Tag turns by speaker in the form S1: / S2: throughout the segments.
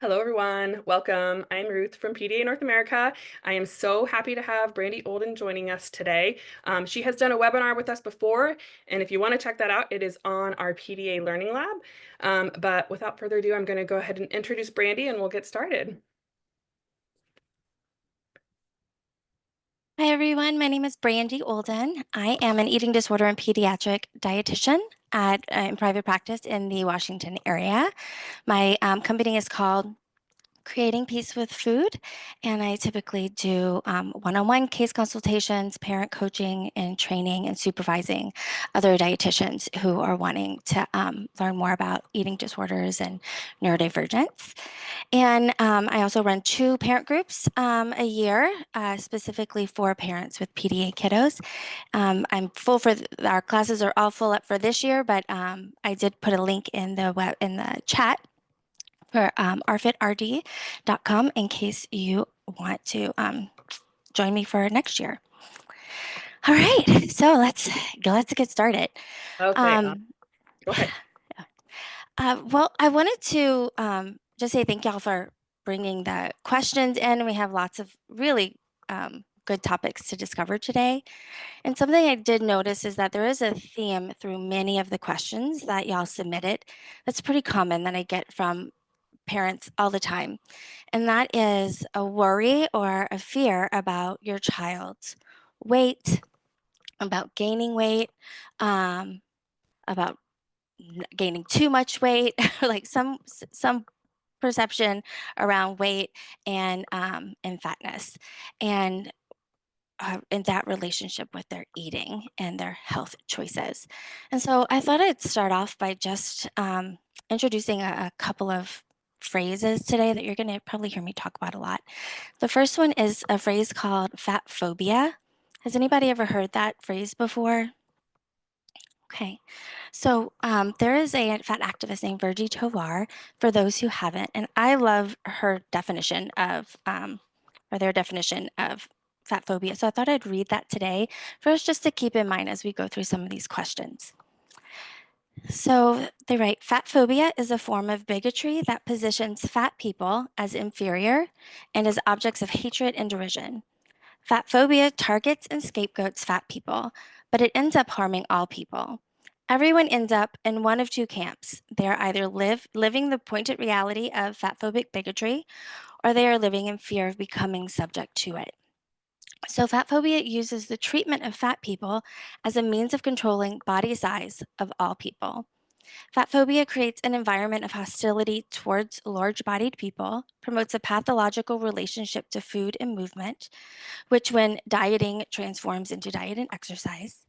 S1: Hello, everyone. Welcome. I'm Ruth from PDA North America. I am so happy to have Brandi Olden joining us today. She has done a webinar with us before, and if you want to check that out, it is on our PDA Learning Lab. But without further ado, I'm going to go ahead and introduce Brandi, and we'll get started.
S2: Hi, everyone. My name is Brandi Olden. I am an eating disorder and pediatric dietitian in private practice in the Washington area. My company is called Creating Peace with Food, and I typically do one-on-one case consultations, parent coaching, and training and supervising other dietitians who are wanting to learn more about eating disorders and neurodivergence. And I also run 2 parent groups a year, specifically for parents with PDA kiddos. I'm full for our classes are all full up for this year, but I did put a link in the chat for arfidrad.com in case you want to join me for next year. All right, so let's get started.
S1: Okay,
S2: Um,
S1: go ahead.
S2: well, I wanted to just say thank y'all for bringing the questions in. We have lots of really good topics to discover today. And something I did notice is that there is a theme through many of the questions that y'all submitted that's pretty common that I get from parents all the time. And that is a worry or a fear about your child's weight, about gaining weight, about gaining too much weight, like some perception around weight and fatness, and that relationship with their eating and their health choices. And so I thought I'd start off by just introducing a couple of phrases today that you're going to probably hear me talk about a lot. The first one is a phrase called fat phobia. Has anybody ever heard that phrase before? Okay, so there is a fat activist named Virgie Tovar, for those who haven't, and I love her definition of, or their definition of fat phobia. So I thought I'd read that today for us just to keep in mind as we go through some of these questions. So they write, fat phobia is a form of bigotry that positions fat people as inferior and as objects of hatred and derision. Fat phobia targets and scapegoats fat people, but it ends up harming all people. Everyone ends up in one of 2 camps. They are either living the pointed reality of fat phobic bigotry, or they are living in fear of becoming subject to it. So fat phobia uses the treatment of fat people as a means of controlling body size of all people. Fat phobia creates an environment of hostility towards large-bodied people, promotes a pathological relationship to food and movement, which when dieting transforms into diet and exercise,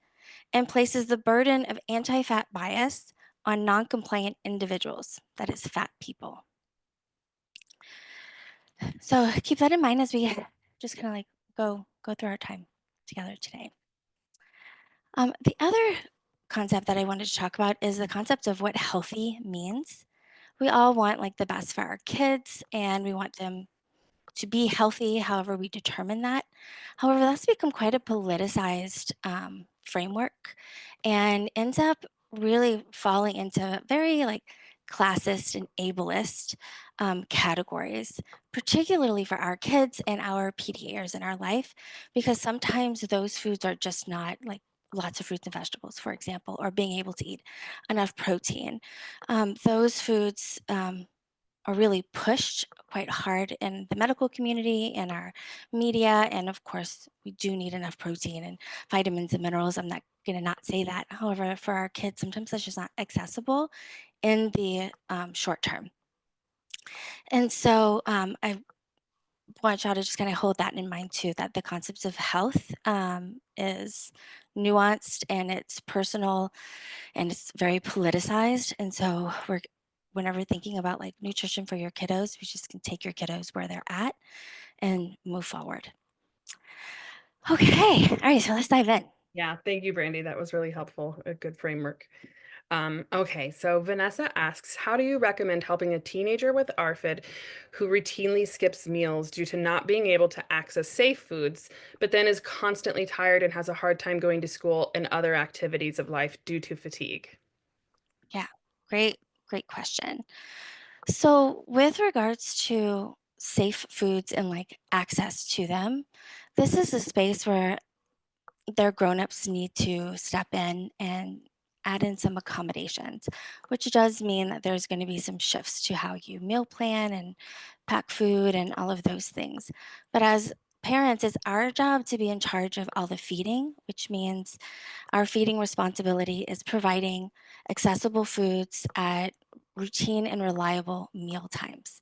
S2: and places the burden of anti-fat bias on non-compliant individuals, that is fat people. So keep that in mind as we just kind of like go through our time together today. The other concept that I wanted to talk about is the concept of what healthy means. We all want like the best for our kids and we want them to be healthy, however we determine that. However, that's become quite a politicized framework and ends up really falling into very like classist and ableist categories, particularly for our kids and our PDAers in our life, because sometimes those foods are just not like lots of fruits and vegetables, for example, or being able to eat enough protein. Those foods are really pushed quite hard in the medical community and our media. And of course, we do need enough protein and vitamins and minerals. I'm not going to not say that. However, for our kids, sometimes that's just not accessible in the short term. And so I want y'all to just kind of hold that in mind too, that the concepts of health is nuanced and it's personal and it's very politicized. And so whenever thinking about like nutrition for your kiddos, we just can take your kiddos where they're at and move forward. Okay, all right, so let's dive in.
S1: Yeah, thank you, Brandi. That was really helpful. A good framework. Okay, so Vanessa asks, how do you recommend helping a teenager with ARFID who routinely skips meals due to not being able to access safe foods, but then is constantly tired and has a hard time going to school and other activities of life due to fatigue?
S2: Yeah, great question. So, with regards to safe foods and like access to them, this is a space where their grown-ups need to step in and add in some accommodations, which does mean that there's going to be some shifts to how you meal plan and pack food and all of those things. But as parents, it's our job to be in charge of all the feeding, which means our feeding responsibility is providing accessible foods at routine and reliable meal times.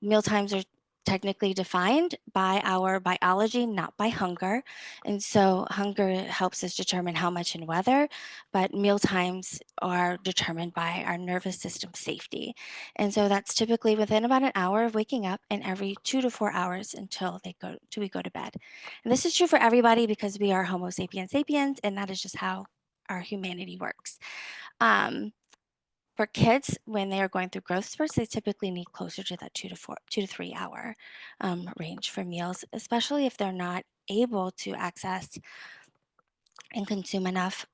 S2: Meal times are technically defined by our biology, not by hunger. And so hunger helps us determine how much and whether, but meal times are determined by our nervous system safety. And so that's typically within about an hour of waking up and every 2 to 4 hours till we go to bed. And this is true for everybody because we are Homo sapiens sapiens, and that is just how our humanity works. Um, for kids, when they are going through growth spurts, they typically need closer to that 2 to 3 hour range for meals, especially if they're not able to access and consume enough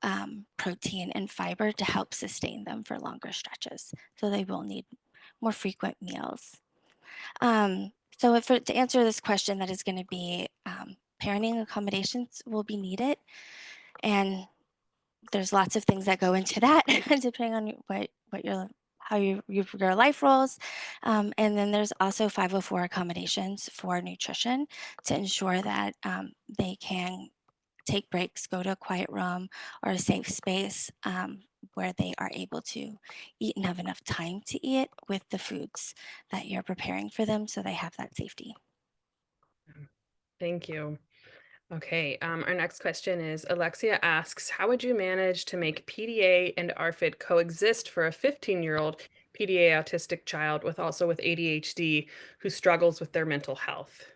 S2: protein and fiber to help sustain them for longer stretches. So they will need more frequent meals. So to answer this question, that is going to be parenting accommodations will be needed, and there's lots of things that go into that depending on what your how your life rolls. And then there's also 504 accommodations for nutrition to ensure that they can take breaks, go to a quiet room or a safe space where they are able to eat and have enough time to eat with the foods that you're preparing for them so they have that safety.
S1: Thank you. Okay, our next question is Alexia asks, how would you manage to make PDA and ARFID coexist for a 15-year-old PDA autistic child with ADHD who struggles with their mental health?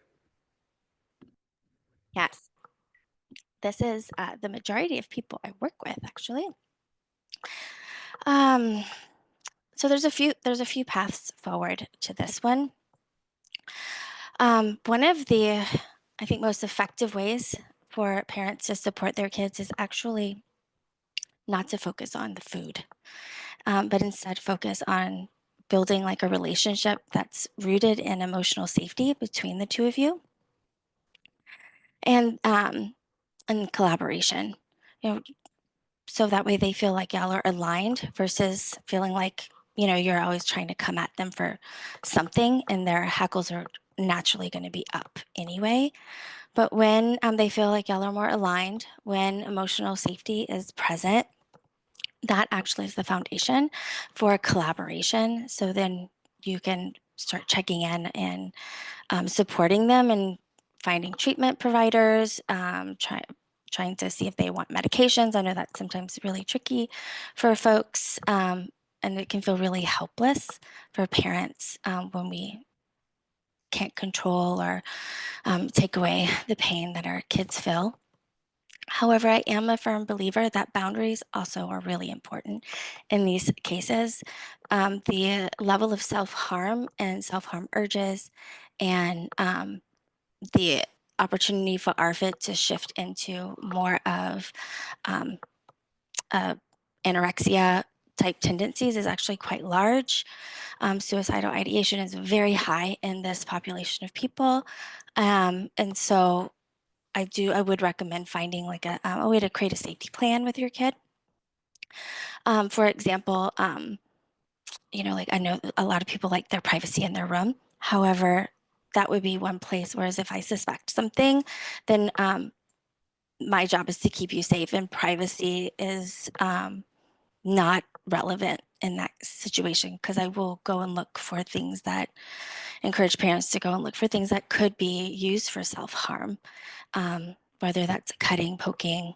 S2: Yes, this is the majority of people I work with actually. Um, So there's a few paths forward to this one. One of the I think most effective ways for parents to support their kids is actually not to focus on the food, but instead focus on building like a relationship that's rooted in emotional safety between the two of you and collaboration. You know, so that way they feel like y'all are aligned versus feeling like, you're always trying to come at them for something and their hackles are naturally going to be up anyway. But when they feel like y'all are more aligned, when emotional safety is present, that actually is the foundation for collaboration. So then you can start checking in and supporting them and finding treatment providers, trying to see if they want medications. I know that's sometimes really tricky for folks, and it can feel really helpless for parents when we can't control or take away the pain that our kids feel. However, I am a firm believer that boundaries also are really important in these cases. The level of self harm and self harm urges and the opportunity for ARFID to shift into more of um, uh, anorexia type tendencies is actually quite large. Suicidal ideation is very high in this population of people. And so I would recommend finding like a way to create a safety plan with your kid. For example, like I know a lot of people like their privacy in their room. However, that would be one place. Whereas if I suspect something, then my job is to keep you safe, and privacy is not relevant in that situation because I will go and look for things that encourage parents to go and look for things that could be used for self harm, whether that's cutting, poking,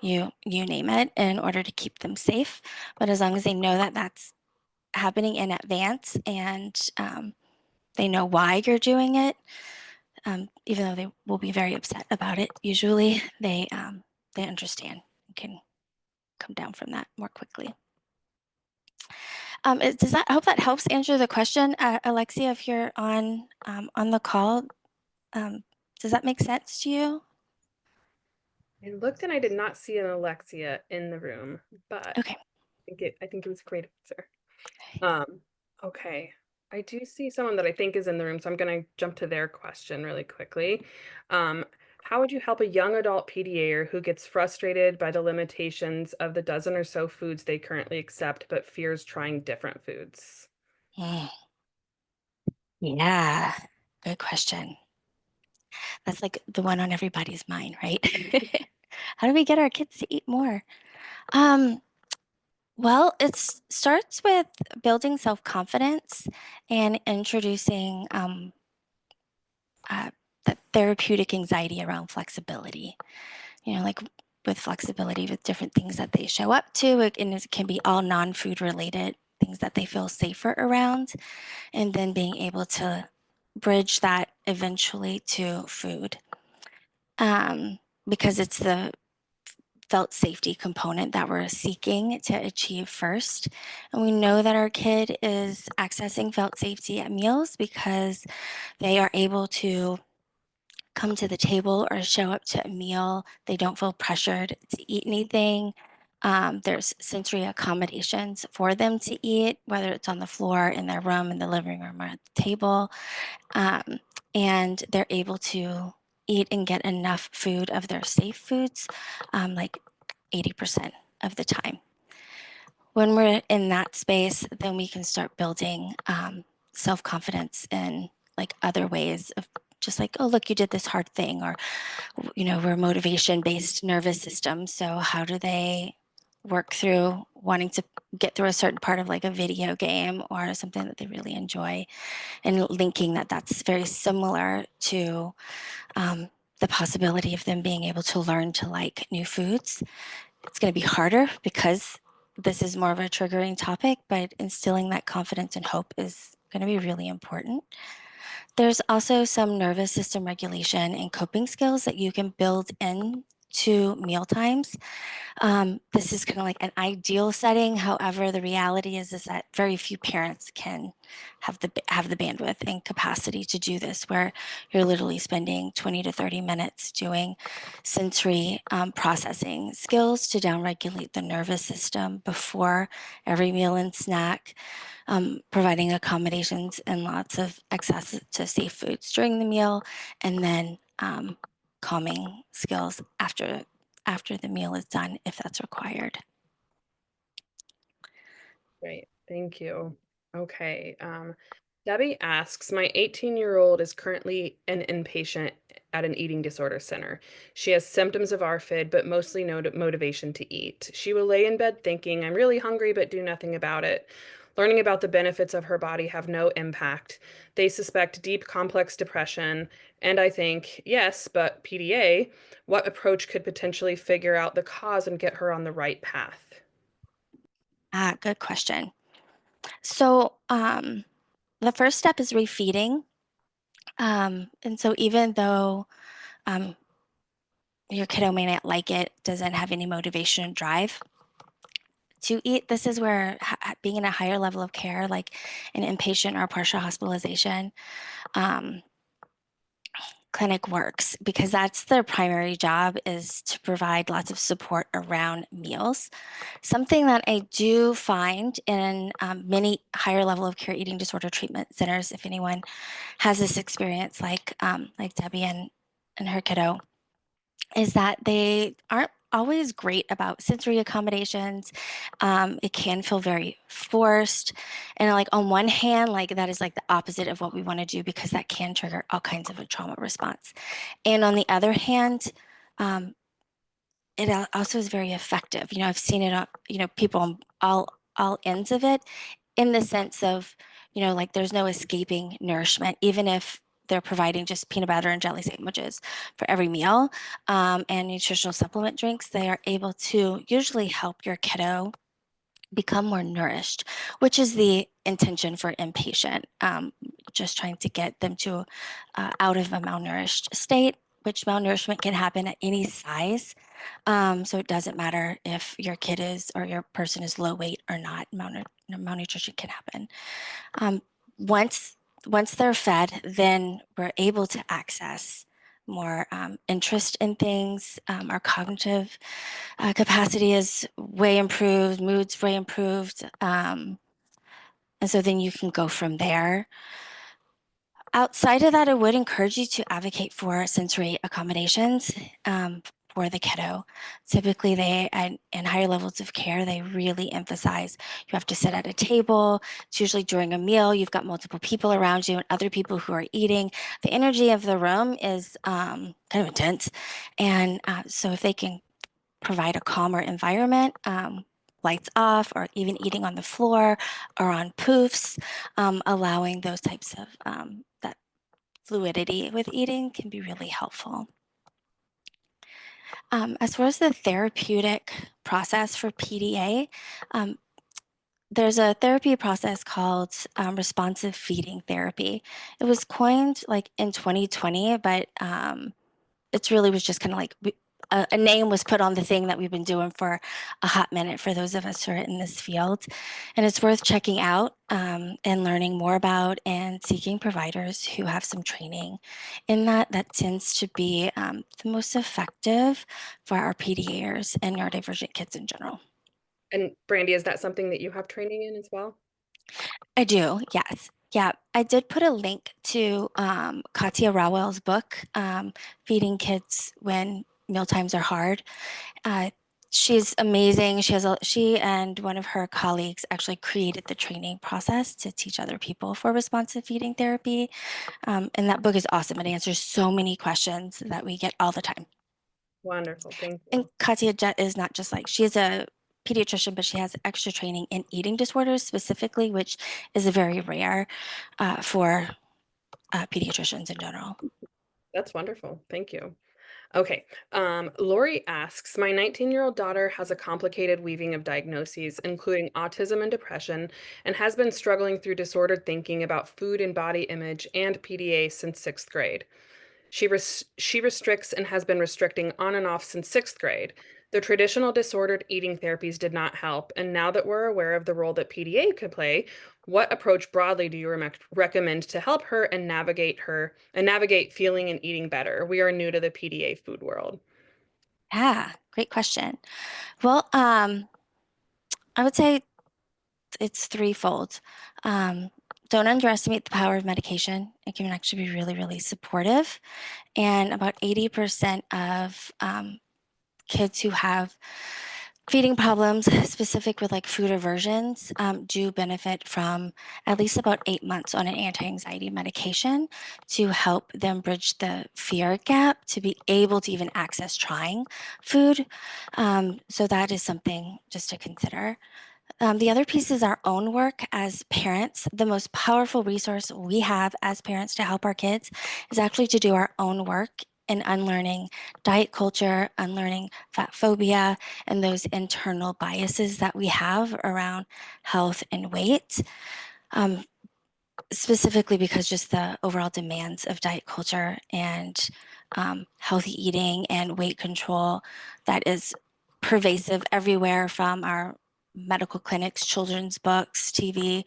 S2: you name it, in order to keep them safe. But as long as they know that that's happening in advance and they know why you're doing it, even though they will be very upset about it, usually they understand and can come down from that more quickly. Does that I hope that helps answer the question, Alexia? If you're on the call, um, does that make sense to you?
S1: I looked and I did not see an Alexia in the room, but
S2: Okay.
S1: I think it was a great answer. Um, okay. I do see someone that I think is in the room, so I'm going to jump to their question really quickly. Um, how would you help a young adult PDAer who gets frustrated by the limitations of the dozen or so foods they currently accept, but fears trying different foods?
S2: Mm, yeah, good question. That's like the one on everybody's mind, right? How do we get our kids to eat more? Um, well, it starts with building self-confidence and introducing uh, the therapeutic anxiety around flexibility. Like with flexibility with different things that they show up to, and it can be all non-food related things that they feel safer around, and then being able to bridge that eventually to food, because it's the felt safety component that we're seeking to achieve first. And we know that our kid is accessing felt safety at meals because they are able to come to the table or show up to a meal. They don't feel pressured to eat anything. There's sensory accommodations for them to eat, whether it's on the floor, in their room, in the living room, or at the table. Um, and they're able to eat and get enough food of their safe foods, like 80% of the time. When we're in that space, then we can start building self-confidence in like other ways of just like, oh, look, you did this hard thing, or, we're motivation-based nervous system. So how do they work through wanting to get through a certain part of like a video game or something that they really enjoy, and linking that that's very similar to the possibility of them being able to learn to like new foods. It's going to be harder because this is more of a triggering topic, but instilling that confidence and hope is going to be really important. There's also some nervous system regulation and coping skills that you can build into meal times. This is kind of like an ideal setting. However, the reality is that very few parents can have the bandwidth and capacity to do this, where you're literally spending 20 to 30 minutes doing sensory processing skills to downregulate the nervous system before every meal and snack, providing accommodations and lots of access to safe foods during the meal, and then calming skills after the meal is done if that's required.
S1: Great. Thank you. Okay. Debbie asks, my 18-year-old is currently an inpatient at an eating disorder center. She has symptoms of ARFID, but mostly no motivation to eat. She will lay in bed thinking, I'm really hungry, but do nothing about it. Learning about the benefits of her body have no impact. They suspect deep, complex depression. And I think, yes, but PDA, what approach could potentially figure out the cause and get her on the right path?
S2: Good question. So the first step is refeeding. And so even though um, your kiddo may not like it, doesn't have any motivation and drive to eat, this is where being in a higher level of care, like an inpatient or partial hospitalization, um, clinic works, because that's their primary job, is to provide lots of support around meals. Something that I do find in many higher level of care eating disorder treatment centers, if anyone has this experience like Debbie and her kiddo, is that they aren't always great about sensory accommodations. It can feel very forced. And like on one hand, like that is like the opposite of what we want to do, because that can trigger all kinds of a trauma response. And on the other hand, um, it also is very effective. I've seen it on, people on all ends of it, in the sense of, like there's no escaping nourishment, even if they're providing just peanut butter and jelly sandwiches for every meal, and nutritional supplement drinks. They are able to usually help your kiddo become more nourished, which is the intention for inpatient, just trying to get them to out of a malnourished state, which malnourishment can happen at any size. So it doesn't matter if your kid is, or your person is low weight or not, malnutrition can happen. Um, once once they're fed, then we're able to access more interest in things. Our cognitive capacity is way improved, mood's way improved. And so then you can go from there. Outside of that, I would encourage you to advocate for sensory accommodations for the kiddo. Typically, in higher levels of care, they really emphasize you have to sit at a table. It's usually during a meal. You've got multiple people around you and other people who are eating. The energy of the room is kind of intense. And so if they can provide a calmer environment, lights off, or even eating on the floor or on poofs, allowing those types of that fluidity with eating can be really helpful. As far as the therapeutic process for PDA, there's a therapy process called responsive feeding therapy. It was coined like in 2020, but it's really was just kind of like a name was put on the thing that we've been doing for a hot minute for those of us who are in this field. And it's worth checking out and learning more about and seeking providers who have some training in that. That tends to be the most effective for our PDAers and neurodivergent kids in general.
S1: And Brandi, is that something that you have training in as well?
S2: I do, yes. Yeah, I did put a link to Katya Rawell's book, Feeding Kids When Mealtimes Are Hard. Uh, she's amazing. She and one of her colleagues actually created the training process to teach other people for responsive feeding therapy. And that book is awesome. It answers so many questions that we get all the time.
S1: Wonderful. Thank
S2: And
S1: you.
S2: Katya Jet is not just like, she is a pediatrician, but she has extra training in eating disorders specifically, which is very rare for pediatricians in general.
S1: That's wonderful. Thank you. Okay. Lori asks, my 19-year-old daughter has a complicated weaving of diagnoses, including autism and depression, and has been struggling through disordered thinking about food and body image and PDA since sixth grade. She restricts and has been restricting on and off since sixth grade. The traditional disordered eating therapies did not help, and now that we're aware of the role that PDA could play, what approach broadly do you recommend to help her and navigate feeling and eating better? We are new to the PDA food world.
S2: Yeah, great question. Well, I would say it's threefold. Um, don't underestimate the power of medication. It can actually be really, really supportive. And about 80% of kids who have feeding problems, specific with like food aversions, do benefit from at least about 8 months on an anti-anxiety medication to help them bridge the fear gap to be able to even access trying food. So that is something just to consider. The other piece is our own work as parents. The most powerful resource we have as parents to help our kids is actually to do our own work in unlearning diet culture, unlearning fat phobia, and those internal biases that we have around health and weight. Um, Specifically because just the overall demands of diet culture and healthy eating and weight control that is pervasive everywhere from our medical clinics, children's books, TV.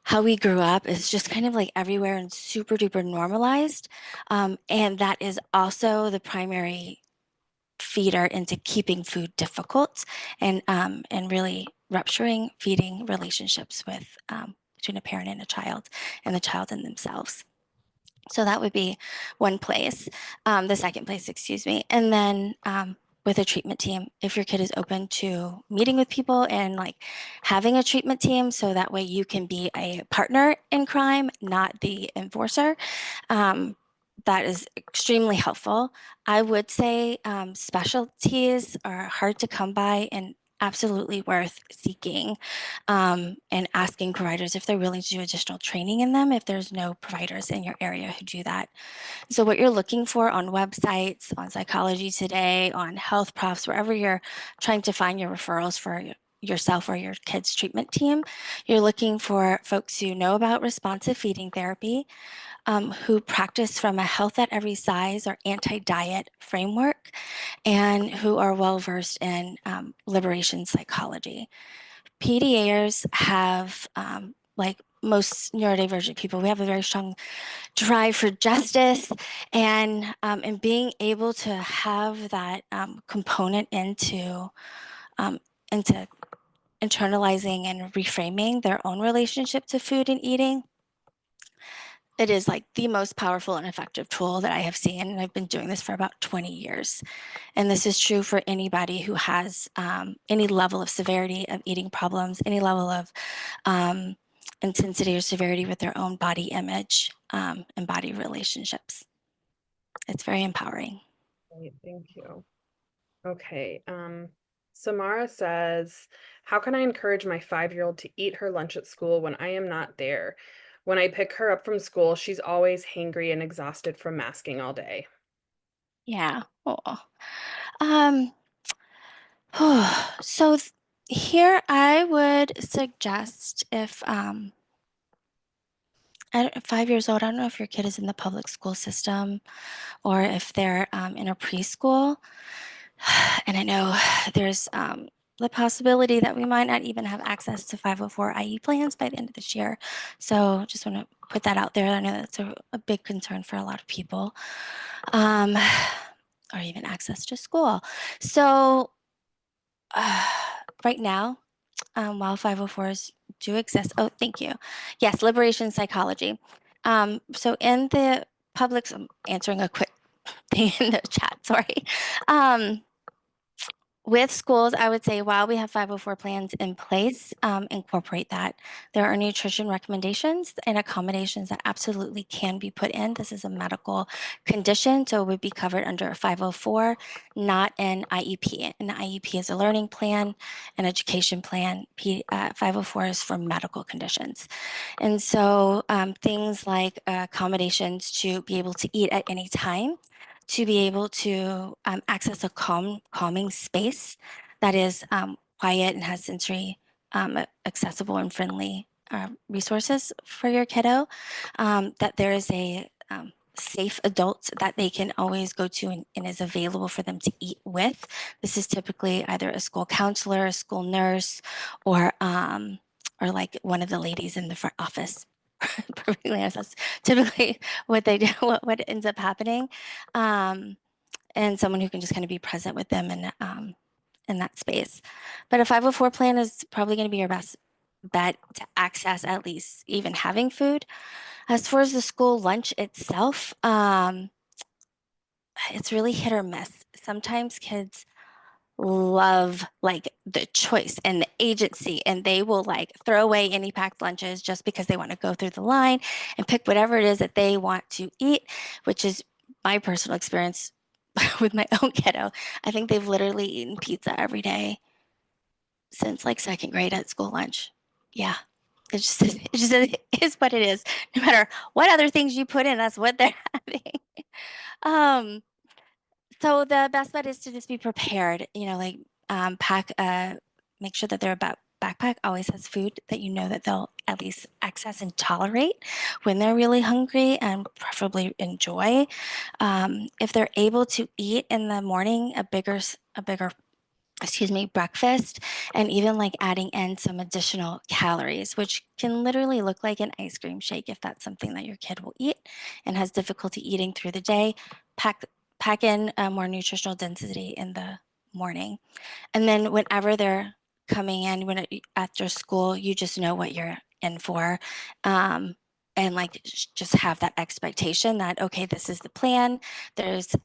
S2: How we grew up is just kind of like everywhere and super duper normalized. And that is also the primary feeder into keeping food difficult and really rupturing feeding relationships with between a parent and the child and themselves. So that would be one place, the second place, excuse me. And then with a treatment team, if your kid is open to meeting with people and like having a treatment team, so that way you can be a partner in crime, not the enforcer. Um, that is extremely helpful. I would say specialties are hard to come by and absolutely worth seeking and asking providers if they're willing to do additional training in them if there's no providers in your area who do that. So what you're looking for on websites, on Psychology Today, on Health Profs, wherever you're trying to find your referrals for yourself or your kids' treatment team, you're looking for folks who know about responsive feeding therapy, who practice from a health at every size or anti-diet framework, and who are well-versed in liberation psychology. PDAers have, like most neurodivergent people, we have a very strong drive for justice and being able to have that component um, into internalizing and reframing their own relationship to food and eating, it is like the most powerful and effective tool that I have seen. And I've been doing this for about 20 years. And this is true for anybody who has any level of severity of eating problems, any level of intensity or severity with their own body image and body relationships. It's very empowering.
S1: Great, thank you. Okay. Samara says, how can I encourage my 5-year-old to eat her lunch at school when I am not there? When I pick her up from school, she's always hangry and exhausted from masking all day.
S2: Yeah. Oh. Um, so here I would suggest if 5 years old, I don't know if your kid is in the public school system or if they're in a preschool. And I know there's the possibility that we might not even have access to 504 IE plans by the end of this year. So just want to put that out there. I know that's a big concern for a lot of people, or even access to school. So right now, while 504s do exist, oh, thank you. Yes, liberation psychology. So in the public, I'm answering a quick thing in the chat, sorry. With schools, I would say while we have 504 plans in place, incorporate that. There are nutrition recommendations and accommodations that absolutely can be put in. This is a medical condition, so it would be covered under a 504, not an IEP. An IEP is a learning plan, an education plan. 504 is for medical conditions. And so things like accommodations to be able to eat at any time, to be able to access a calming space that is quiet and has sensory accessible and friendly resources for your kiddo, that there is a safe adult that they can always go to and is available for them to eat with. This is typically either a school counselor, a school nurse, or like one of the ladies in the front office. Perfectly honest, that's typically what they do, what ends up happening. And someone who can just kind of be present with them in that space. But a 504 plan is probably going to be your best bet to access at least even having food. As far as the school lunch itself, it's really hit or miss. Sometimes kids love like the choice and the agency, and they will like throw away any packed lunches just because they want to go through the line and pick whatever it is that they want to eat, which is my personal experience with my own kiddo. I think they've literally eaten pizza every day since like second grade at school lunch. Yeah. It is what it is. No matter what other things you put in, that's what they're having. Um, so the best bet is to just be prepared, like pack, make sure that their backpack always has food that you know that they'll at least access and tolerate when they're really hungry and preferably enjoy. If they're able to eat in the morning, a bigger breakfast, and even like adding in some additional calories, which can literally look like an ice cream shake if that's something that your kid will eat and has difficulty eating through the day. Pack in a more nutritional density in the morning. And then whenever they're coming in after school, you just know what you're in for. And like just have that expectation that, okay, this is the plan. There's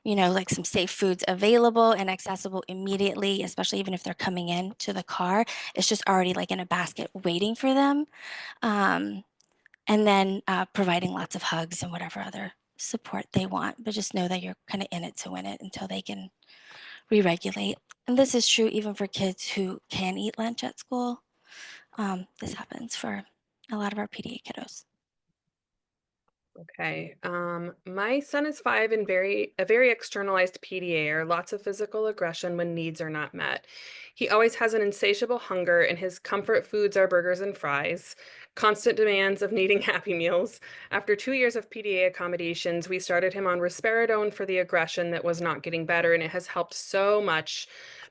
S2: like some safe foods available and accessible immediately, especially even if they're coming in to the car. It's just already like in a basket waiting for them. Um, and then providing lots of hugs and whatever other support they want. But just know that you're kind of in it to win it until they can re-regulate. And this is true even for kids who can eat lunch at school. This happens for a lot of our PDA kiddos.
S1: Okay. My son is 5 and a very externalized PDAer, lots of physical aggression when needs are not met. He always has an insatiable hunger, and his comfort foods are burgers and fries, constant demands of needing Happy Meals. After 2 years of PDA accommodations, we started him on risperidone for the aggression that was not getting better, and it has helped so much,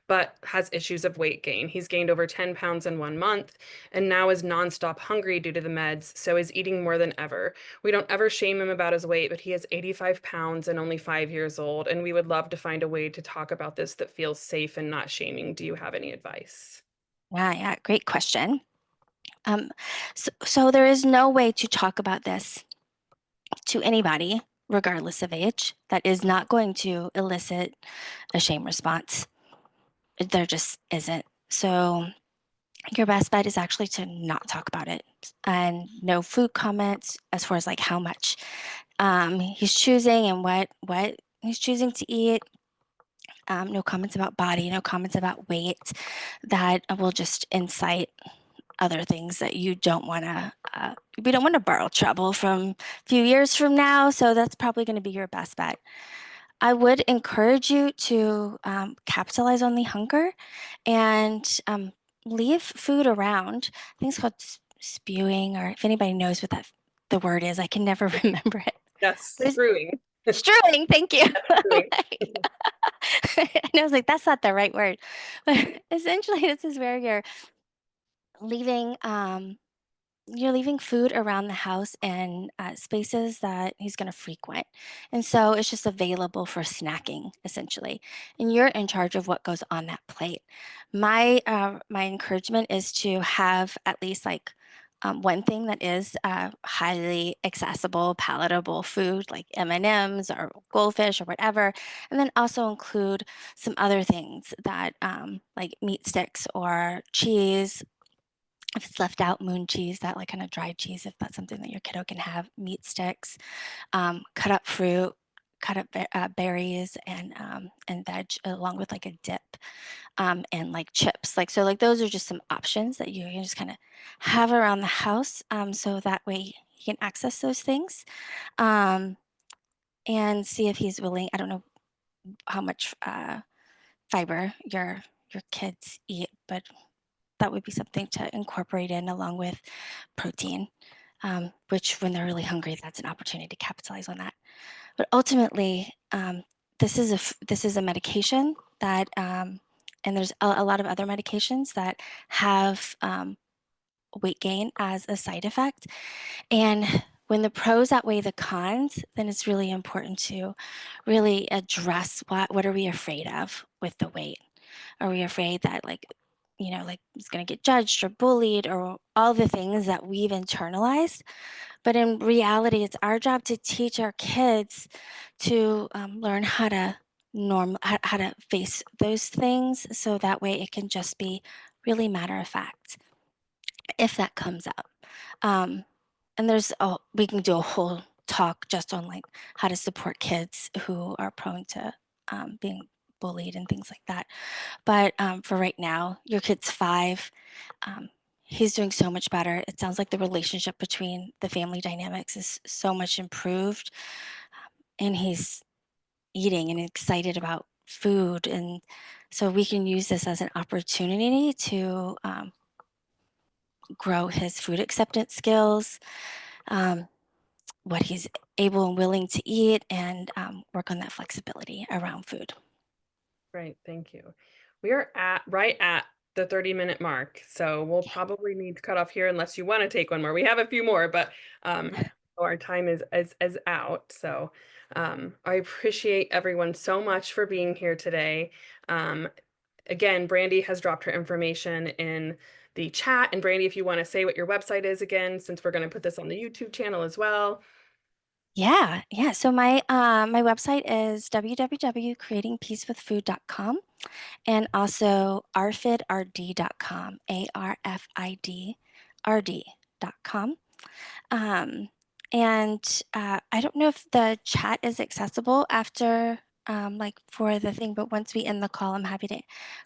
S1: but has issues of weight gain. He's gained over 10 pounds in 1 month and now is nonstop hungry due to the meds, so is eating more than ever. We don't ever shame him about his weight, but he is 85 pounds and only 5 years old, and we would love to find a way to talk about this that feels safe and not shaming. Do you have any advice?
S2: Yeah, great question. Um, so there is no way to talk about this to anybody, regardless of age, that is not going to elicit a shame response. There just isn't. So your best bet is actually to not talk about it, and no food comments as far as like how much he's choosing and what he's choosing to eat. No comments about body, no comments about weight. That will just incite other things that you don't want to. We don't want to borrow trouble from a few years from now, so that's probably going to be your best bet. I would encourage you to capitalize on the hunger and leave food around. I think it's called spewing, or if anybody knows what the word is, I can never remember it.
S1: Yes,
S2: What is
S1: screwing.
S2: strewing? Thank you.
S1: Screwing.
S2: And I was like, that's not the right word. But essentially, this is where leaving you're leaving food around the house in spaces that he's going to frequent. And so it's just available for snacking, essentially. And you're in charge of what goes on that plate. My encouragement is to have at least like one thing that is highly accessible, palatable food like M&Ms or goldfish or whatever, and then also include some other things that like meat sticks or cheese, if it's left out, moon cheese, that like kind of dried cheese, if that's something that your kiddo can have, meat sticks, cut up fruit, cut up berries and veg along with like a dip, and like chips. Like so, like those are just some options that you can just kind of have around the house, so that way you can access those things, um, and see if he's willing. I don't know how much fiber your kids eat, but that would be something to incorporate in along with protein, which when they're really hungry, that's an opportunity to capitalize on that. But ultimately, this is a medication that, and there's a lot of other medications that have weight gain as a side effect. And when the pros outweigh the cons, then it's really important to really address what are we afraid of with the weight. Are we afraid that like, like it's going to get judged or bullied or all the things that we've internalized? But in reality, it's our job to teach our kids to learn how to how to face those things, so that way it can just be really matter of fact if that comes up. Um, and we can do a whole talk just on like how to support kids who are prone to being bullied and things like that. But for right now, your kid's 5. Um, he's doing so much better. It sounds like the relationship between the family dynamics is so much improved, and he's eating and excited about food. And so we can use this as an opportunity to grow his food acceptance skills, um, what he's able and willing to eat, and work on that flexibility around food.
S1: Great, thank you. We are right at the 30-minute mark, so we'll
S2: Okay.
S1: probably need to cut off here unless you want to take one more. We have a few more, but our time is out. So I appreciate everyone so much for being here today. Um, Again, Brandi has dropped her information in the chat. And Brandi, if you want to say what your website is again, since we're going to put this on the YouTube channel as well.
S2: Yeah. So my website is www.creatingpeacewithfood.com, and also arfidrd.com, arfidrd.com. Um, and I don't know if the chat is accessible after like for the thing, but once we end the call, I'm happy to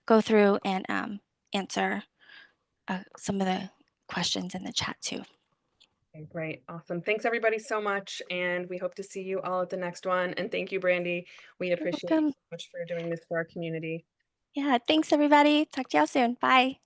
S2: go through and answer some of the questions in the chat too.
S1: Okay, great. Awesome. Thanks everybody so much. And we hope to see you all at the next one. And thank you, Brandi. We
S2: You're
S1: appreciate you
S2: welcome.
S1: so much for doing this for our community.
S2: Yeah, thanks everybody. Talk to y'all soon. Bye.